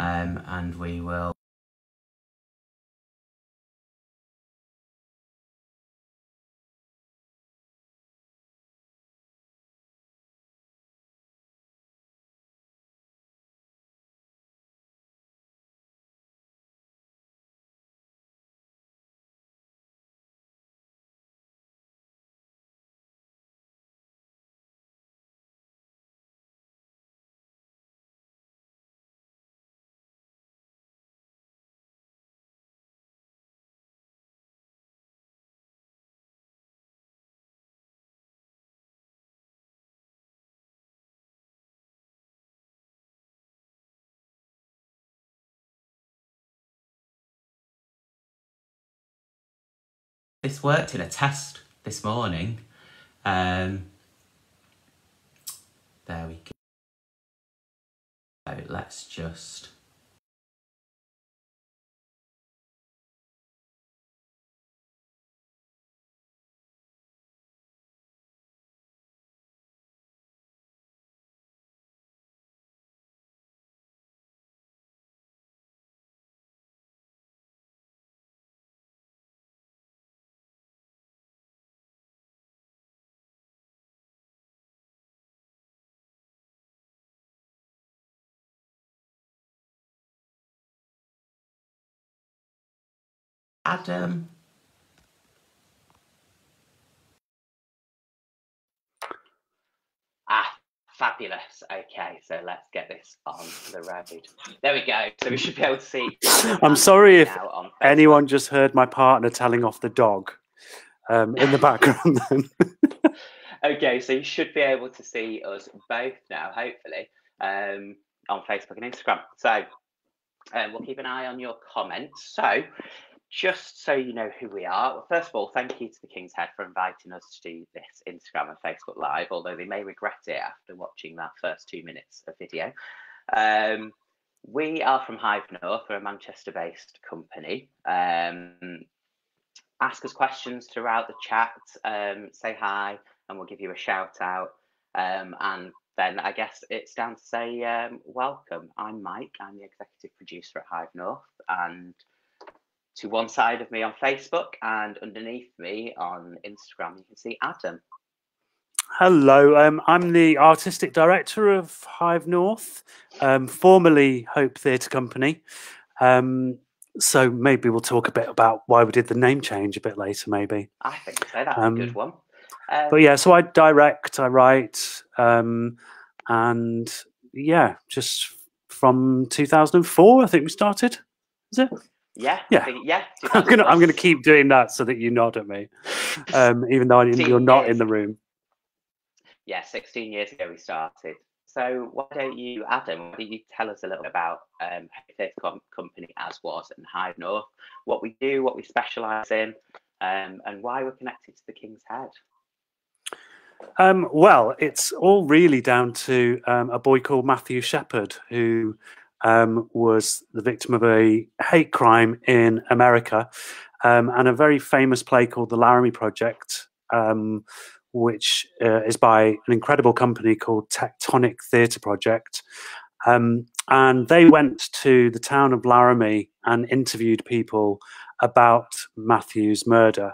and we will this worked in a test this morning. There we go. So let's just Adam. Fabulous. Okay, so let's get this on the road. There we go. So we should be able to see Adam. I'm sorry if anyone just heard my partner telling off the dog in the background. Okay, so you should be able to see us both now, hopefully, on Facebook and Instagram. So we'll keep an eye on your comments. So just so you know who we are, well, first of all, thank you to the King's Head for inviting us to do this Instagram and Facebook Live, although they may regret it after watching that first 2 minutes of video. We are from Hive North. We're a Manchester-based company. Ask us questions throughout the chat, say hi, and we'll give you a shout out. And then I guess it's down to say welcome. I'm Mike. I'm the executive producer at Hive North, and to one side of me on Facebook and underneath me on Instagram, you can see Adam. Hello, I'm the artistic director of Hive North, formerly Hope Theatre Company. So maybe we'll talk a bit about why we did the name change a bit later, maybe. I think so. That's a good one. But yeah, so I direct, I write, and yeah, just from 2004, I think we started. Is it? Yeah. Yeah. I'm gonna keep doing that so that you nod at me, even though you're not in the room. Yeah, 16 years ago we started. So why don't you, Adam, why don't you tell us a little bit about Theatre Company as was and Hive North, what we do, what we specialise in, and why we're connected to the King's Head. Well, it's all really down to a boy called Matthew Shepherd, who was the victim of a hate crime in America, and a very famous play called The Laramie Project, which is by an incredible company called Tectonic Theatre Project. And they went to the town of Laramie and interviewed people about Matthew's murder.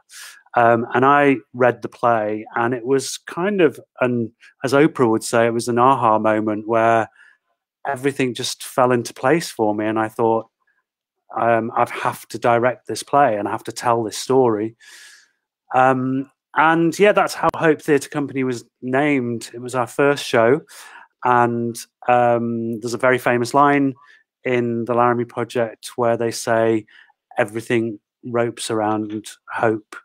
And I read the play, and it was kind of, as Oprah would say, it was an aha moment where everything just fell into place for me. And I thought, I'd have to direct this play and I have to tell this story. And yeah, that's how Hope Theatre Company was named. It was our first show. And there's a very famous line in the Laramie Project where they say, everything ropes around hope.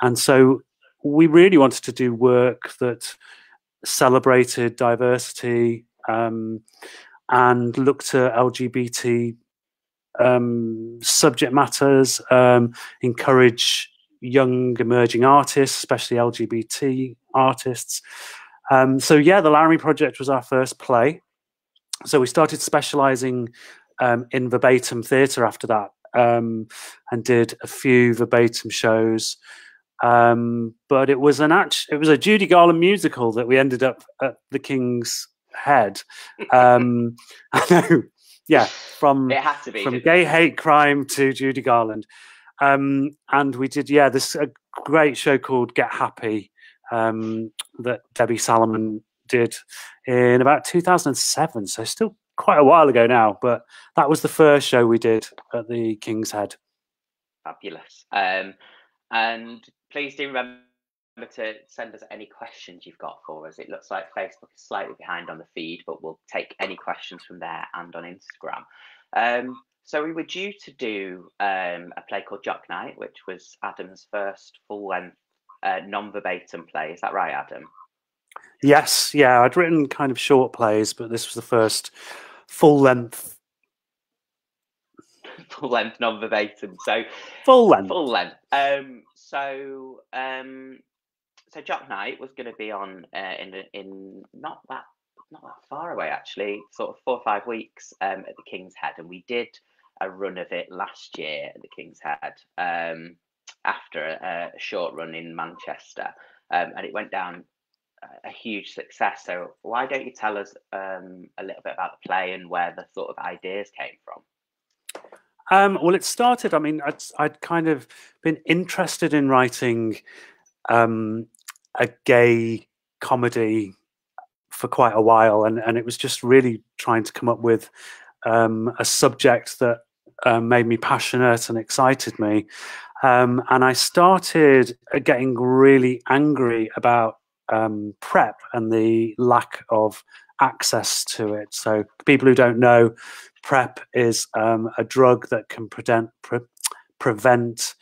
And so we really wanted to do work that celebrated diversity and looked at LGBT subject matters, encourage young emerging artists, especially LGBT artists. So yeah, the Laramie Project was our first play. So we started specialising in verbatim theatre after that, and did a few verbatim shows. But it was a Judy Garland musical that we ended up at the King's Head. I know Yeah, It had to be, from didn't gay it? hate crime to Judy Garland. And we did, this a great show called Get Happy that Debbie Salomon did in about 2007. So still quite a while ago now, but that was the first show we did at the King's Head. Fabulous. And please do remember to send us any questions you've got for us. It looks like Facebook is slightly behind on the feed, but we'll take any questions from there and on Instagram. So we were due to do a play called Jock Night, which was Adam's first full-length non-verbatim play. Is that right, Adam? Yes, yeah. I'd written kind of short plays, but this was the first full-length. Full-length non-verbatim. So full length. So Jock Night was going to be on in not that far away, actually, sort of 4 or 5 weeks at the King's Head, and we did a run of it last year at the King's Head after a short run in Manchester, and it went down a huge success. So why don't you tell us a little bit about the play and where the sort of ideas came from? Well, it started, I mean, I'd kind of been interested in writing a gay comedy for quite a while, and it was just really trying to come up with a subject that made me passionate and excited me. And I started getting really angry about PrEP and the lack of access to it. So people who don't know, PrEP is a drug that can prevent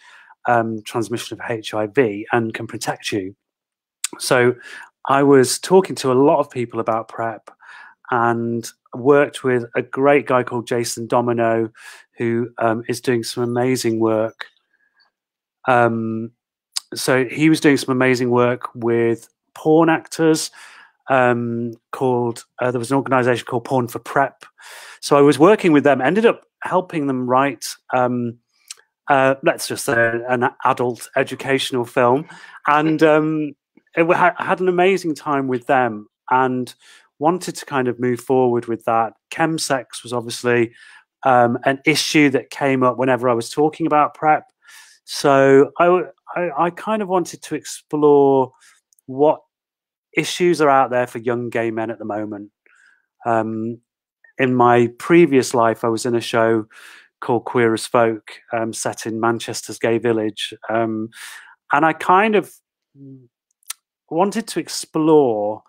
transmission of HIV and can protect you. So I was talking to a lot of people about PrEP and worked with a great guy called Jason Domino, who is doing some amazing work. So he was doing some amazing work with porn actors called, there was an organization called Porn for PrEP. So I was working with them, ended up helping them write, let's just say, an adult educational film. And I had an amazing time with them and wanted to kind of move forward with that. Chemsex was obviously an issue that came up whenever I was talking about PrEP. So I kind of wanted to explore what issues are out there for young gay men at the moment. In my previous life, I was in a show called Queer as Folk, set in Manchester's gay village. And I kind of wanted to explore,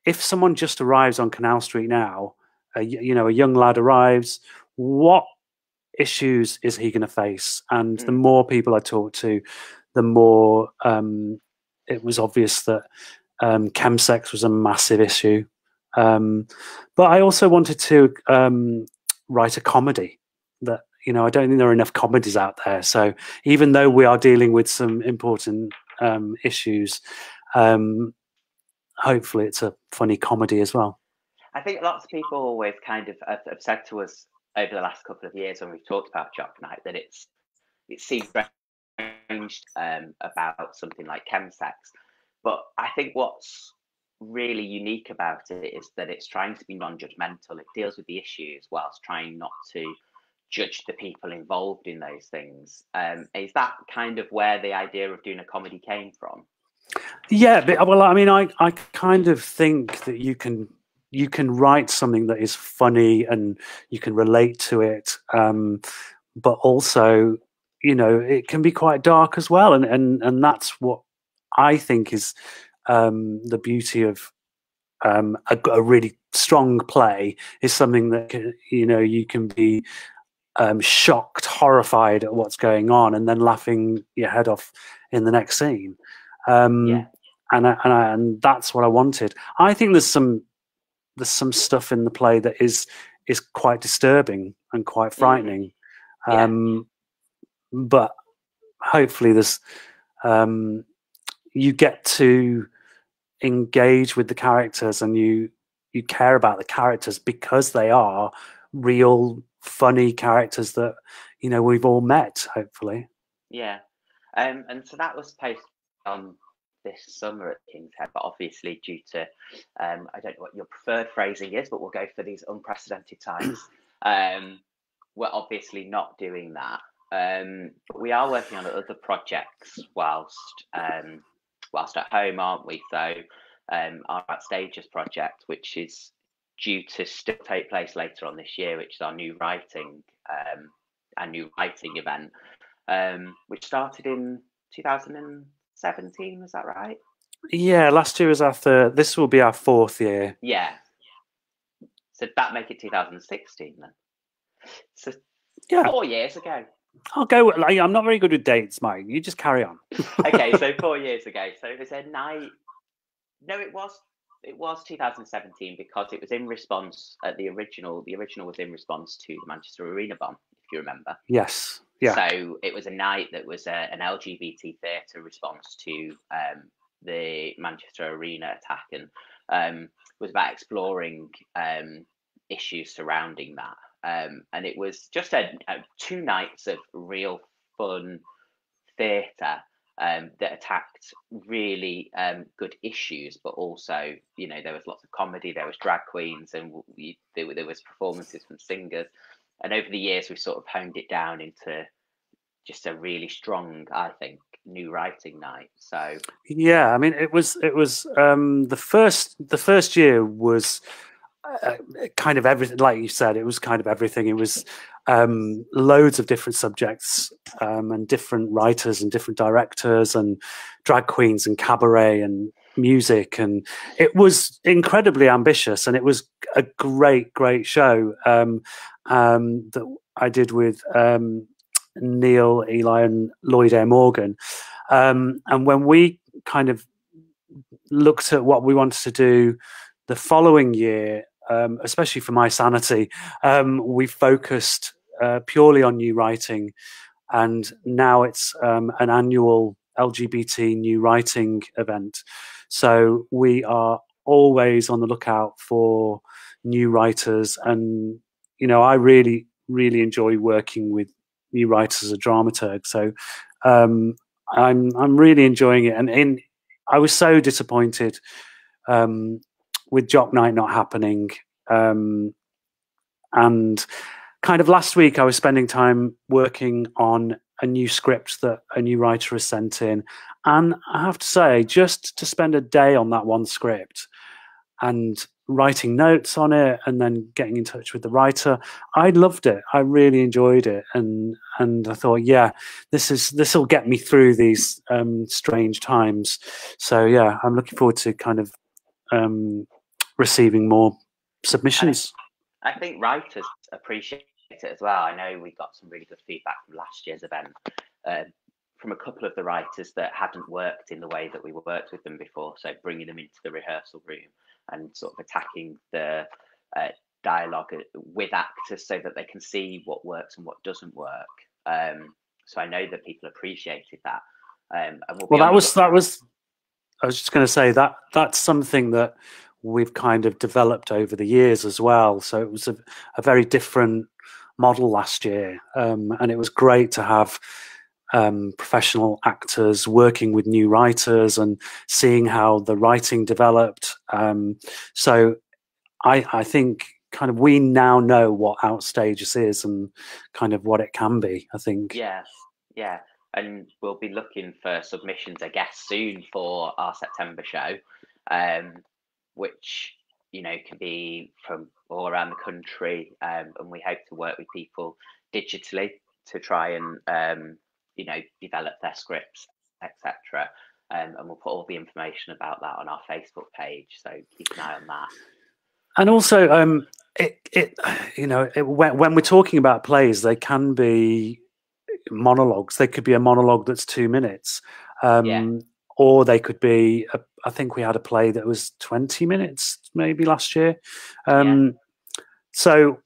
if someone just arrives on Canal Street now, a young lad arrives, what issues is he going to face? And the more people I talked to, the more it was obvious that chemsex was a massive issue. But I also wanted to write a comedy that, I don't think there are enough comedies out there. So even though we are dealing with some important issues, hopefully it's a funny comedy as well. I think lots of people always kind of have said to us over the last couple of years when we've talked about Jock Night that it seems strange about something like chemsex. But I think what's really unique about it is that it's trying to be non-judgmental. It deals with the issues whilst trying not to judge the people involved in those things. Is that kind of where the idea of doing a comedy came from? Yeah, well, I mean, I kind of think that you can write something that is funny and you can relate to it, but also, it can be quite dark as well, and that's what I think is the beauty of a really strong play, is something that you can be shocked, horrified at what's going on, and then laughing your head off in the next scene. And that's what I wanted. I think there's some stuff in the play that is quite disturbing and quite frightening. But hopefully there's you get to engage with the characters, and you care about the characters because they are real funny characters that we've all met, hopefully. And so that was posted on this summer at King's Head, but obviously due to I don't know what your preferred phrasing is, but we'll go for these unprecedented times. We're obviously not doing that, but we are working on other projects whilst at home, aren't we? So our Outstages project, which is due to still take place later on this year, which is our new writing event, which started in 2017. Was that right? Yeah, last year was this will be our 4th year. Yeah. So that make it 2016 then. So yeah, 4 years ago. I'll go. I'm not very good with dates, Mike. You just carry on. Okay, so 4 years ago. So it was a night. No, it was 2017 because it was in response at the original. The original was in response to the Manchester Arena bomb, if you remember. Yes. Yeah. So it was a night that was an LGBT theatre response to the Manchester Arena attack, and was about exploring issues surrounding that. And it was just 2 nights of real fun theatre that attacked really good issues, but also, there was lots of comedy, there was drag queens, and there was performances from singers. And over the years, we've sort of honed it down into just a really strong, I think, new writing night. So yeah, I mean, it was the first year was kind of everything. Like you said, it was kind of everything. It was loads of different subjects and different writers and different directors and drag queens and cabaret and music, and it was incredibly ambitious, and it was a great show that I did with Neil, Eli, and Lloyd A. Morgan. And when we kind of looked at what we wanted to do the following year, especially for my sanity, we focused purely on new writing. And now it's an annual LGBT new writing event. So we are always on the lookout for new writers. And, I really, really enjoy working with new writers as a dramaturg. So I'm really enjoying it. And I was so disappointed with Jock Night not happening. And kind of last week, I was spending time working on a new script that a new writer has sent in. And I have to say, just to spend a day on that one script and writing notes on it and then getting in touch with the writer, I loved it. I really enjoyed it. And I thought, yeah, this will get me through these strange times. So, yeah, I'm looking forward to kind of receiving more submissions. I think writers appreciate it as well. I know we got some really good feedback from last year's event from a couple of the writers that hadn't worked in the way that we worked with them before. So bringing them into the rehearsal room and sort of attacking the dialogue with actors so that they can see what works and what doesn't work. So I know that people appreciated that. And I was just going to say that's something that we've kind of developed over the years as well. So it was a very different model last year. And it was great to have professional actors working with new writers and seeing how the writing developed. So I think kind of we now know what Outstages is and kind of what it can be, I think. Yeah. And we'll be looking for submissions, I guess, soon for our September show, which, can be from all around the country. And we hope to work with people digitally to try and, develop their scripts, etc. And we'll put all the information about that on our Facebook page. So keep an eye on that. And also, when we're talking about plays, they can be monologues. They could be a monologue that's 2 minutes, or they could be. I think we had a play that was 20 minutes, maybe last year. So,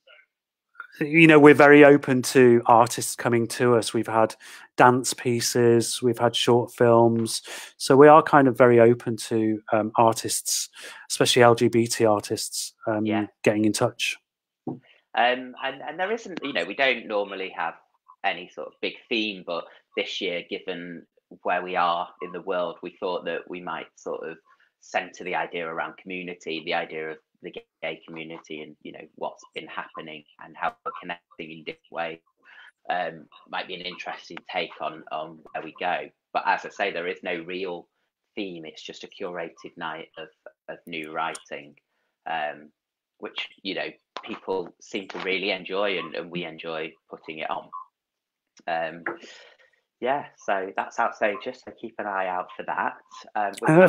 we're very open to artists coming to us. We've had dance pieces, we've had short films. So we are kind of very open to artists, especially LGBT artists, getting in touch. And there isn't, we don't normally have any sort of big theme, but this year, given where we are in the world, we thought that we might sort of center the idea around community, the idea of the gay community and what's been happening and how we're connecting in different ways. Might be an interesting take on where we go. But as I say, there is no real theme. It's just a curated night of new writing, which people seem to really enjoy, and we enjoy putting it on. Yeah, so that's Outstages, so keep an eye out for that.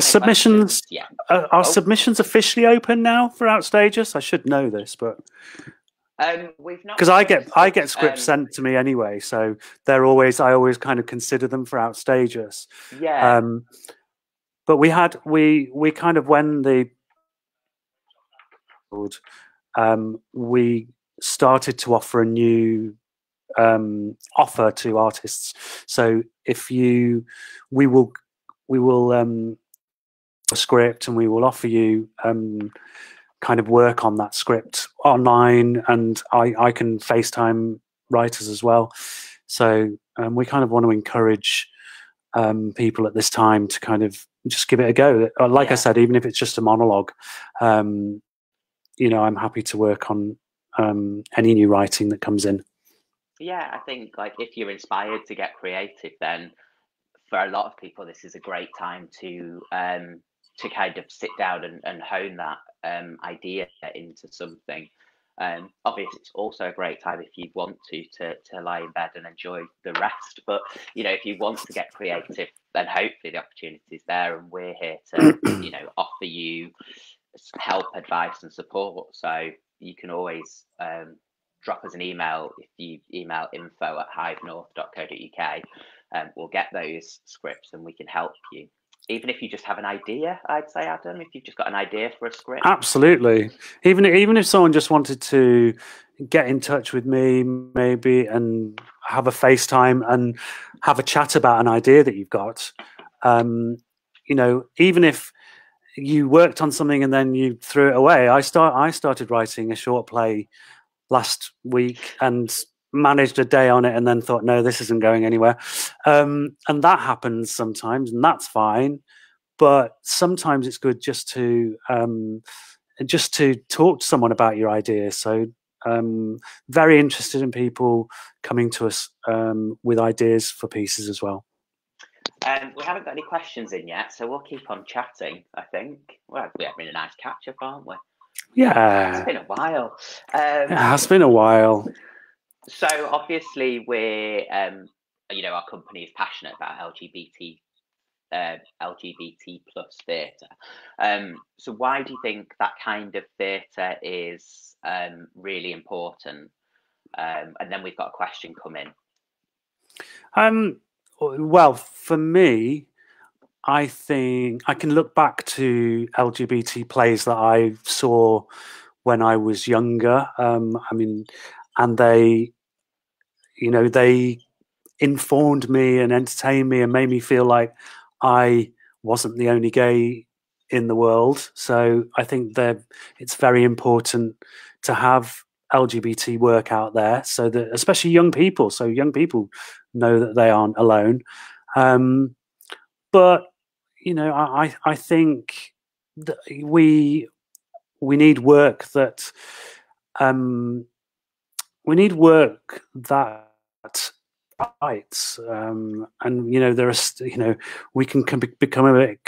Submissions, yeah. Are submissions officially open now for Outstages? I should know this, but we've not, because I get scripts sent to me anyway, so I always kind of consider them for Outstages. Yeah. But we kind of, when we started to offer a new offer to artists. So we will a script, and we will offer you kind of work on that script online, and I can FaceTime writers as well. So we kind of want to encourage people at this time to kind of just give it a go. Like I said, even if it's just a monologue, I'm happy to work on any new writing that comes in. Yeah, I think like if you're inspired to get creative, then for a lot of people this is a great time to kind of sit down and hone that idea into something. Obviously, it's also a great time if you want to lie in bed and enjoy the rest. But if you want to get creative, then hopefully the opportunity is there, and we're here to offer you help, advice, and support. So you can always drop us an email. If you email info@hivenorth.co.uk, we'll get those scripts and we can help you. Even if you just have an idea, I'd say, Adam, if you've just got an idea for a script. Absolutely. Even if someone just wanted to get in touch with me, maybe, and have a FaceTime and have a chat about an idea that you've got, even if you worked on something and then you threw it away. I started writing a short play last week and managed a day on it, and then thought, no, this isn't going anywhere. And that happens sometimes, and that's fine. But sometimes it's good just to talk to someone about your ideas. So very interested in people coming to us with ideas for pieces as well. We haven't got any questions in yet, so we'll keep on chatting, I think. Well, we're having a nice catch-up, aren't we? Yeah. It's been a while. It has been a while. So obviously we're, our company is passionate about LGBT plus theatre. So why do you think that kind of theatre is really important? And then we've got a question come in. Well, for me, I think I can look back to LGBT plays that I saw when I was younger. And they informed me and entertained me and made me feel like I wasn't the only gay in the world. So I think that it's very important to have LGBT work out there, so that especially young people know that they aren't alone. But I think that we need work that rights, and there are we can become a bit.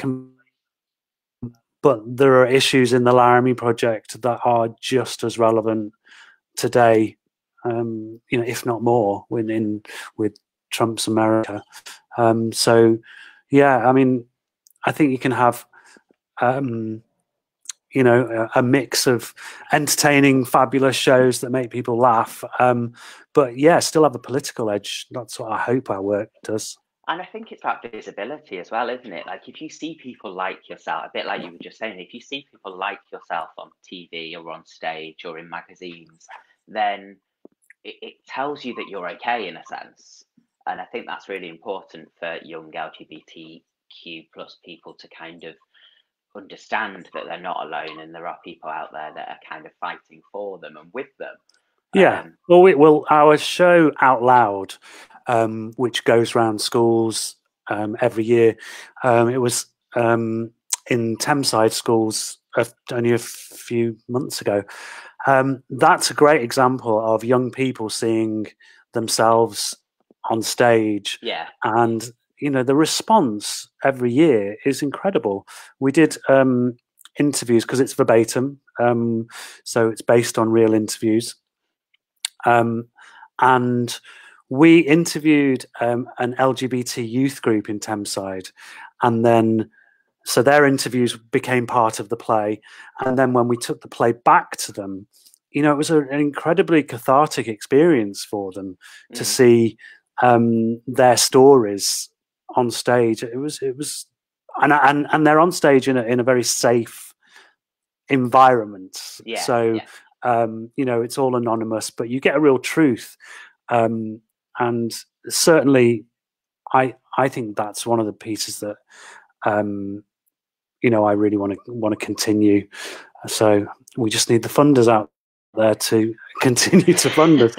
But there are issues in the Laramie Project that are just as relevant today, if not more, with Trump's America. So, yeah, I think you can have, a mix of entertaining, fabulous shows that make people laugh, but yeah, still have a political edge. That's what I hope our work does. And I think it's about visibility as well, isn't it? Like if you see people like yourself, a bit like you were just saying, if you see people like yourself on TV or on stage or in magazines, then it tells you that you're okay in a sense. And I think that's really important for young LGBTQ plus people to kind of understand that they're not alone, and there are people out there that are kind of fighting for them and with them. Yeah. Well, our show Out Loud, which goes around schools every year, it was in Thameside schools only a few months ago. That's a great example of young people seeing themselves on stage, Yeah. and the response every year is incredible. We did interviews because it's verbatim, so it's based on real interviews, and we interviewed an LGBT youth group in Thameside, and then so their interviews became part of the play. And then when we took the play back to them, it was an incredibly cathartic experience for them to see their stories on stage. It was, and they're on stage in a very safe environment. Yeah. So, it's all anonymous, but you get a real truth. And certainly, I think that's one of the pieces that I really want to continue. So we just need the funders out there to continue to fund us.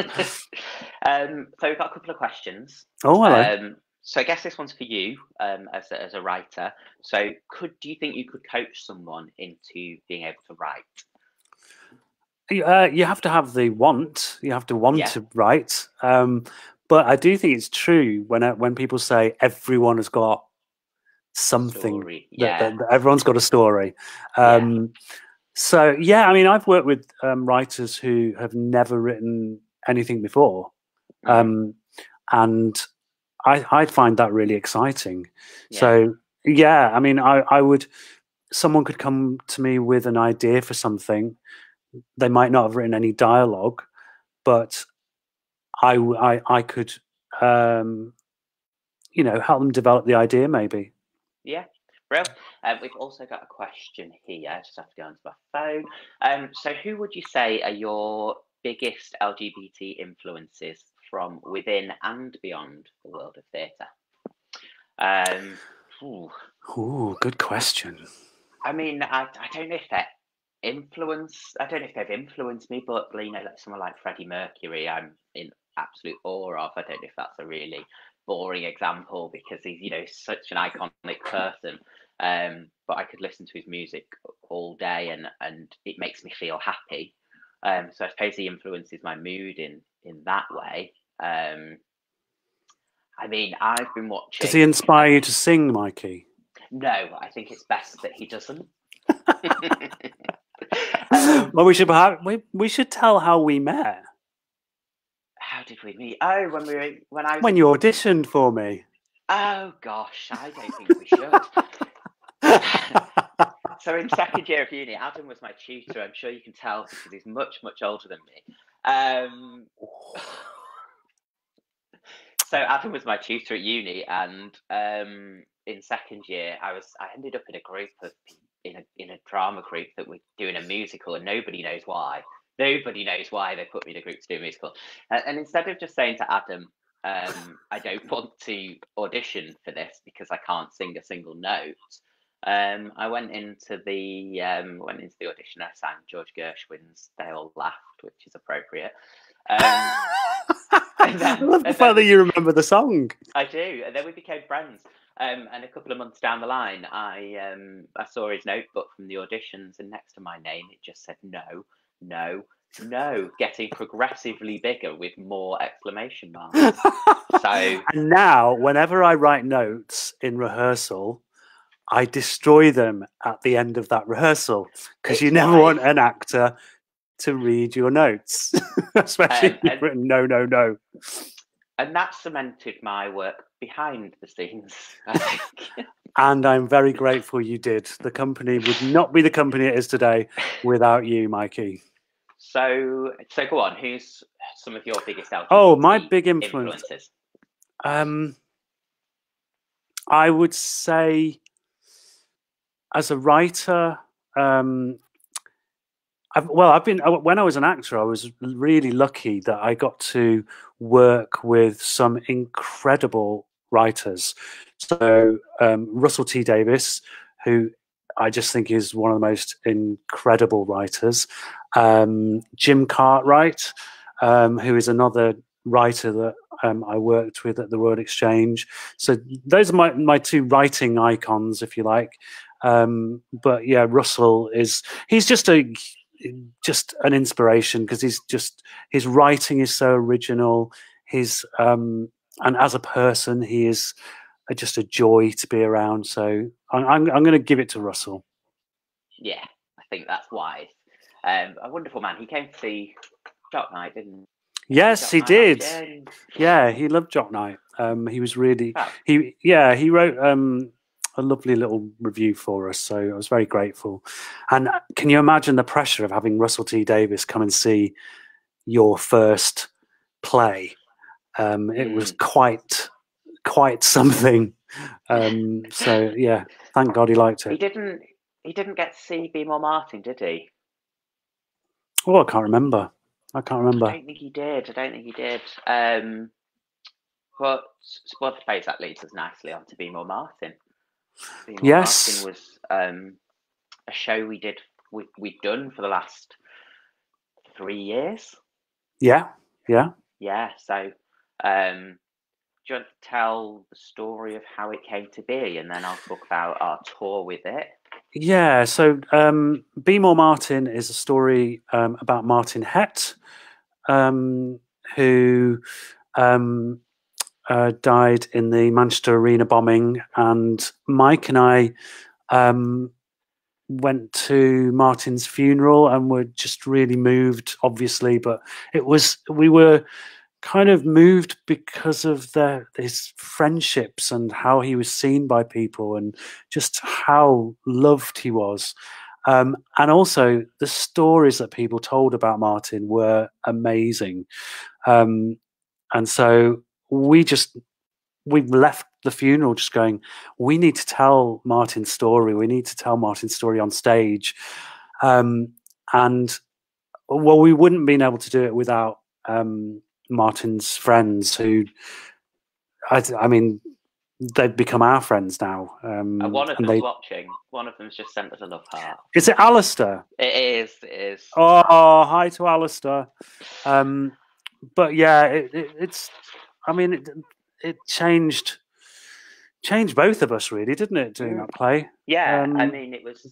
So we've got a couple of questions. Oh, hello. So I guess this one's for you as a writer. So do you think you could coach someone into being able to write? You have to have the want. You have to want to write. But I do think it's true when people say everyone has got something, that everyone's got a story. So I mean, I've worked with writers who have never written anything before, and I find that really exciting. So I mean, I would, someone could come to me with an idea for something. They might not have written any dialogue, but I could help them develop the idea, maybe. Yeah, brilliant. We've also got a question here. I just have to go onto my phone. So who would you say are your biggest LGBT influences from within and beyond the world of theatre? Good question. I mean, I don't know if they've influenced me, but like someone like Freddie Mercury, I'm in absolute awe of. I don't know if that's a really boring example because he's such an iconic person, but I could listen to his music all day and it makes me feel happy. So I suppose he influences my mood in that way. I mean, I've been watching. Does he inspire you to sing, Mikey? No, I think it's best that he doesn't. Well, we should tell how we met. How did we meet? Oh, when you auditioned for me. Oh gosh, I don't think we should. So in second year of uni, Adam was my tutor. I'm sure you can tell because he's much older than me. So Adam was my tutor at uni, and in second year, I ended up in a group of in a drama group that were doing a musical, and nobody knows why. Nobody knows why they put me in a group to do a musical. And instead of just saying to Adam, I don't want to audition for this because I can't sing a single note, I went into the audition. I sang George Gershwin's "They All Laughed," which is appropriate. I love the fact that you remember the song. I do, and then we became friends. And a couple of months down the line, I saw his notebook from the auditions, and next to my name, it just said no, no, no, getting progressively bigger with more exclamation marks. And now, whenever I write notes in rehearsal, I destroy them at the end of that rehearsal because you never want an actor to read your notes, especially if you've written no, no, no. And that cemented my work behind the scenes, I think. And I'm very grateful you did. The company would not be the company it is today without you, Mikey. So go on. Who's some of your biggest LGBT my big influences? I would say, as a writer, when I was an actor, I was really lucky that I got to work with some incredible writers. So Russell T Davies, who I just think is one of the most incredible writers. Jim Cartwright, who is another writer that I worked with at the Royal Exchange. So those are my two writing icons, if you like. But yeah, Russell he's just an inspiration because his writing is so original. And as a person, he is just a joy to be around. So I'm going to give it to Russell. Yeah, I think that's wise. A wonderful man. He came to see Jock Night, didn't he? Yes, he did. Year. Yeah, he loved Jock Night. He was really Oh. he wrote a lovely little review for us, so I was very grateful. And can you imagine the pressure of having Russell T Davies come and see your first play? It was quite something. So yeah, thank God he liked it. He didn't get to see Be More Martin, did he? Oh, I can't remember. I don't think he did. But well, I suppose that leads us nicely on to Be More Martin. Be More Martin was a show we'd done for the last 3 years. Yeah. So, do you want to tell the story of how it came to be, and then I'll talk about our tour with it? Yeah. So, Be More Martin is a story about Martin Hett, who died in the Manchester Arena bombing, and Mike and I went to Martin's funeral and were just really moved, obviously, but we were kind of moved because of his friendships and how he was seen by people and just how loved he was. And also the stories that people told about Martin were amazing. And so we left the funeral just going, we need to tell Martin's story. We need to tell Martin's story on stage. And well, we wouldn't have been able to do it without Martin's friends who, I mean, they've become our friends now. One of them's watching. One of them's just sent us a love heart. Is it Alistair? It is. Oh, hi to Alistair. But yeah, it's. I mean, it changed both of us, really, didn't it? Doing that play. Yeah, I mean, it was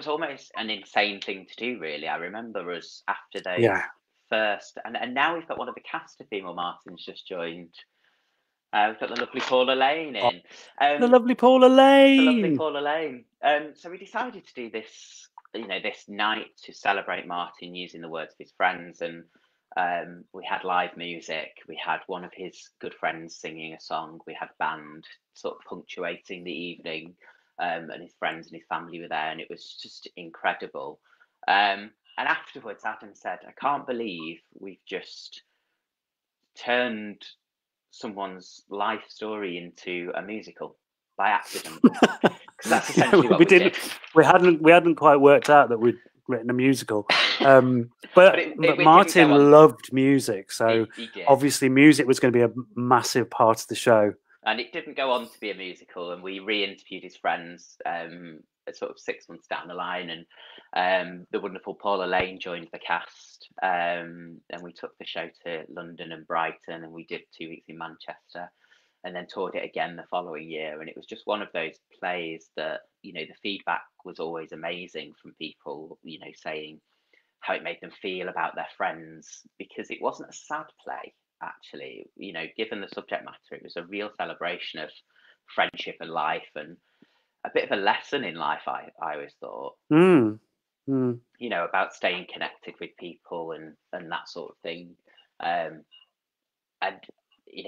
almost an insane thing to do, really. I remember us after those first, and now we've got one of the cast of Be More Martin's just joined. We've got the lovely Paula Lane in. The lovely Paula Lane. So we decided to do this, this night to celebrate Martin using the words of his friends, and we had live music. We had one of his good friends singing a song. We had band sort of punctuating the evening, and his friends and his family were there, and it was just incredible. And afterwards, Adam said, "I can't believe we've just turned someone's life story into a musical by accident." That's essentially what we did. We hadn't quite worked out that we'd written a musical. But Martin loved music, so obviously music was going to be a massive part of the show. And it didn't go on to be a musical, and we re-interviewed his friends sort of 6 months down the line, and the wonderful Paula Lane joined the cast, and we took the show to London and Brighton, and we did 2 weeks in Manchester, and then toured it again the following year. And it was just one of those plays that, the feedback was always amazing from people, saying how it made them feel about their friends, because it wasn't a sad play, actually. Given the subject matter, it was a real celebration of friendship and life, and a bit of a lesson in life, I always thought. About staying connected with people and that sort of thing. And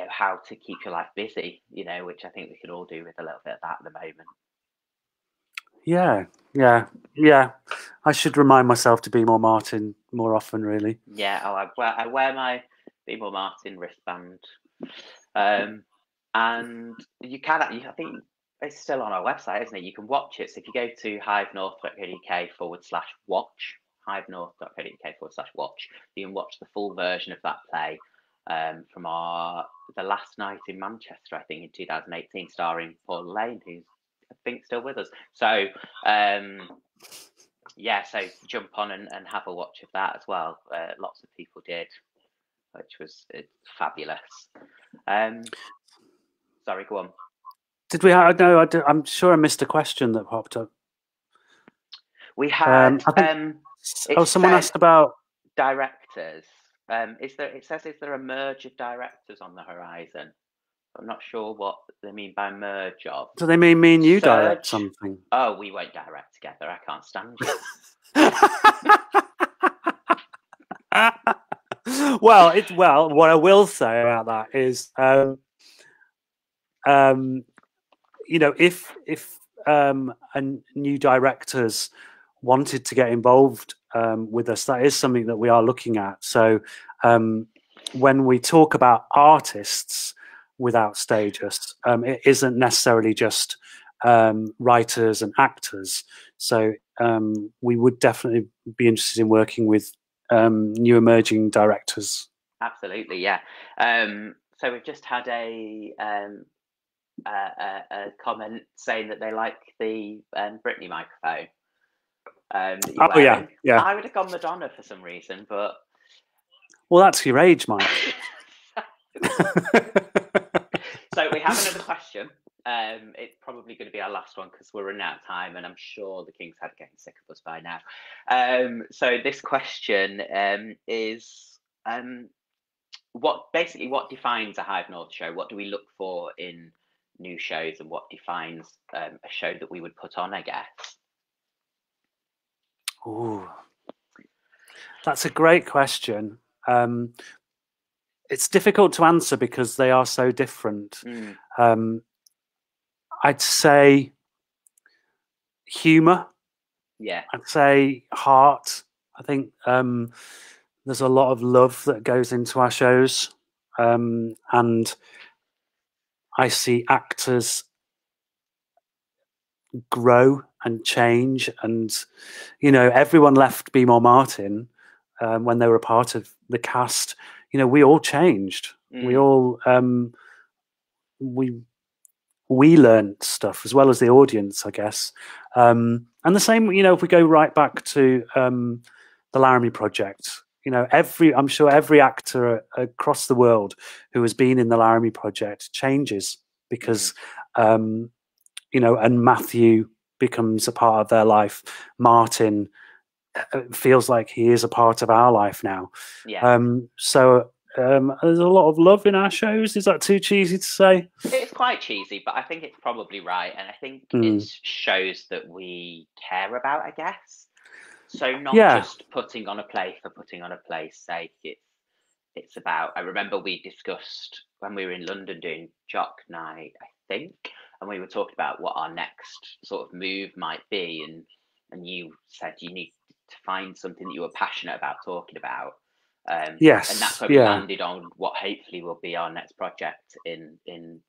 how to keep your life busy, which I think we could all do with a little bit of that at the moment. Yeah. I should remind myself to be more Martin more often, really. Yeah, I wear my Be More Martin wristband, and you can. I think it's still on our website, isn't it? You can watch it. So if you go to hivenorth.co.uk/watch, hivenorth.co.uk/watch, you can watch the full version of that play from the last night in Manchester, I think, in 2018, starring Paul Lane, who's I think still with us. So so jump on and have a watch of that as well. Lots of people did, which was fabulous. Sorry, go on. Did we? No, I'm sure I missed a question that popped up. We had. I think. It Someone said asked about directors. Is there? It says, is there a merge of directors on the horizon? I'm not sure what they mean by merge of. Do they mean me and you direct Surge? something? Oh, we won't direct together. I can't stand you. Well, what I will say about that is, you know, if new directors wanted to get involved with us, that is something that we are looking at. So when we talk about artists without status, it isn't necessarily just writers and actors. So we would definitely be interested in working with new emerging directors. Absolutely, yeah. So we've just had a comment saying that they like the Britney microphone that you're wearing. Yeah. I would have gone Madonna for some reason, but well, that's your age, Mike. So we have another question. It's probably going to be our last one because we're running out of time, and I'm sure the King's Head are getting sick of us by now. So this question is what defines a Hive North show? What do we look for in new shows, and what defines a show that we would put on, I guess? Ooh, that's a great question. It's difficult to answer because they are so different. I'd say humor. Yeah. I'd say heart. I think there's a lot of love that goes into our shows, and I see actors grow and change, and you know, everyone left Be More Martin when they were a part of the cast. You know, we all changed. We all we learned stuff as well as the audience, I guess. And the same, you know, if we go right back to the Laramie Project, you know, I'm sure every actor across the world who has been in the Laramie Project changes because, you know, and Matthew becomes a part of their life. Martin feels like he is a part of our life now. Yeah. So there's a lot of love in our shows. Is that too cheesy to say? It's quite cheesy, but I think it's probably right. And I think it's shows that we care about, I guess. So not just putting on a play for putting on a play's sake. It's about, I remember we discussed when we were in London doing Jock Night, I think, and we were talking about what our next sort of move might be. And you said you need to find something that you were passionate about talking about. Yes, and that's where we landed on what hopefully will be our next project in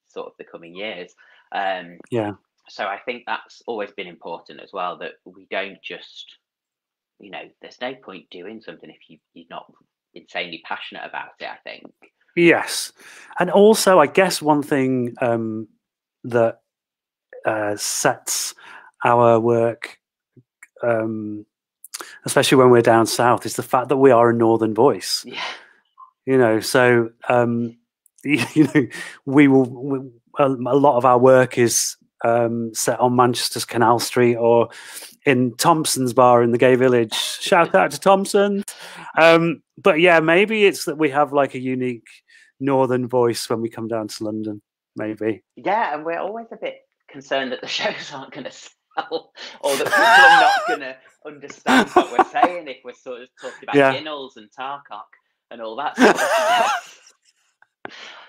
sort of the coming years. So I think that's always been important as well, that we don't just, you know, there's no point doing something if you're not insanely passionate about it, I think. Yes. And also, I guess one thing that sets our work, especially when we're down south, is the fact that we are a northern voice. Yeah. You know, so you know, a lot of our work is set on Manchester's Canal Street or in Thompson's bar in the gay village. Shout out to Thompson. But yeah, maybe it's that we have like a unique northern voice when we come down to London. Maybe. Yeah, and we're always a bit concerned that the shows aren't going to sell, or that people are not going to understand what we're saying if we're sort of talking about Ginnells and Tarcock and all that sort of stuff.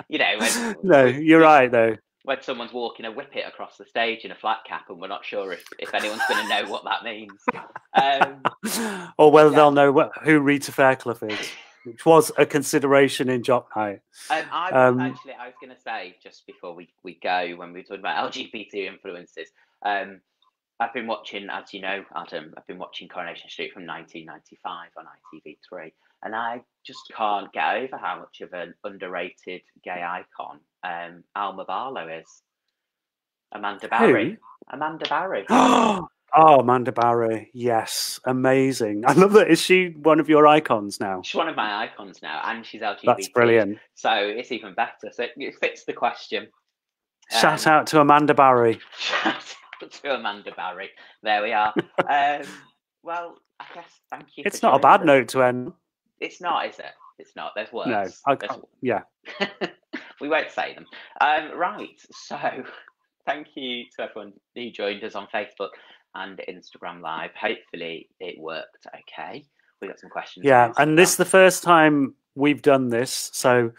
You know, no, you're right though. When someone's walking a whippet across the stage in a flat cap, and we're not sure if anyone's going to know what that means, or whether they'll know who Rita Fairclough is, which was a consideration in Jock Night. I was going to say just before we go, when we were talking about LGBT influences, I've been watching, as you know, Adam, I've been watching Coronation Street from 1995 on ITV3, and I just can't get over how much of an underrated gay icon Alma Barlow is. Amanda Barry. Who? Amanda Barry. Oh, Amanda Barry. Yes. Amazing. I love that. Is she one of your icons now? She's one of my icons now, and she's LGBT. That's brilliant. So it's even better. So it fits the question. Shout out to Amanda Barry. Shout out to Amanda Barry. There we are. Well, I guess thank you. It's not a bad note to end. It's not, is it? It's not. There's words. No, yeah. We won't say them. Right. So, thank you to everyone who joined us on Facebook and Instagram Live. Hopefully, it worked okay. We got some questions. Yeah, and this is the first time we've done this, so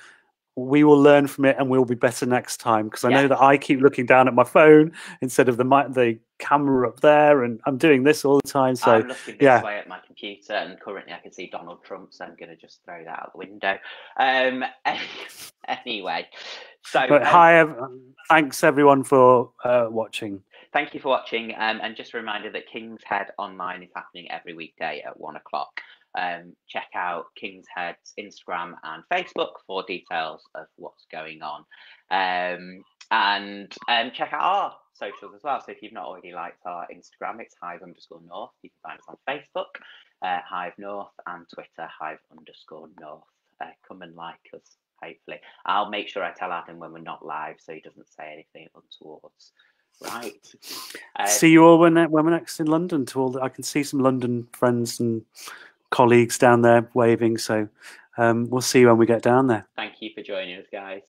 we will learn from it and we'll be better next time, because I know that I keep looking down at my phone instead of the camera up there, and I'm doing this all the time. So I'm looking this way at my computer, and currently I can see Donald Trump, so I'm going to just throw that out the window. Anyway, so hi, thanks everyone for watching. Thank you for watching, and just a reminder that King's Head Online is happening every weekday at 1 o'clock. Check out King's Head's Instagram and Facebook for details of what's going on, and check out our socials as well. So if you've not already liked our Instagram, it's Hive_North. You can find us on Facebook, Hive North, and Twitter, Hive_North. Come and like us. Hopefully, I'll make sure I tell Adam when we're not live, so he doesn't say anything untowards. Right. See you all when we're next in London. I can see some London friends and colleagues down there waving. So we'll see you when we get down there. Thank you for joining us, guys.